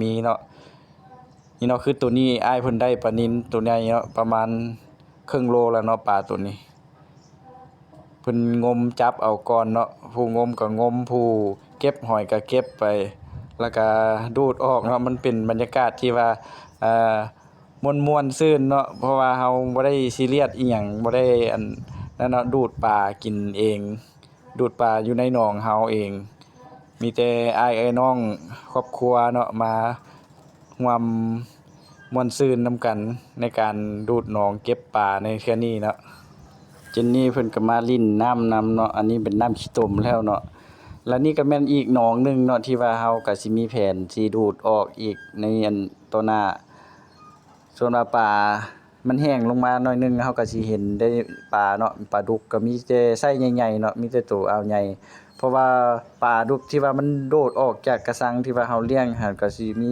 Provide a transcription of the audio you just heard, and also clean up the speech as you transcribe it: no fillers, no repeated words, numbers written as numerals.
มีเนาะนี่เนาะคือตัวนี้อ้ายเพิ่นได้ปลานิลตัวใหญ่เนาะประมาณครึ่งโลแล้วเนาะปลาตัวนี้เพิ่นงมจับเอาก่อนเนาะผู้งมก็งมผู้เก็บหอยก็เก็บไปแล้วก็ดูดออกเนาะมันเป็นบรรยากาศที่ว่าอ่าม่วนๆซื่นเนาะเพราะว่าเราบ่ได้ซีเรียสอิหยังบ่ได้อันนั้นเนาะดูดปลากินเองดูดปลาอยู่ในหนองเราเองมีแต่อ้ายเอ้ยน้องครอบครัวเนาะมาร่วมม่วนซื่นนำกันในการดูดหนองเก็บปลาในเทื่อนี้เนาะเจนนี่เพิ่นก็มาลิ้นน้ำนำเนาะอันนี้เป็นน้ำขี้ตมแล้วเนาะแล้วนี่ก็แม่นอีกหนองหนึ่งเนาะที่ว่าเราก็สิมีแผนสิดูดออกอีกในอันต่อหน้าส่วนว่าปลามันแห้งลงมาหน่อยหนึงเราก็สิเห็นได้ปลาเนาะปลาดุกก็มีแต่ไซซ์ใหญ่ๆเนาะมีแต่ตัวอ่าวใหญ่เพราะว่าปลาดุกที่ว่ามันโดดออกจากกระชังที่ว่าเราเลี้ยงหั้นก็สิมี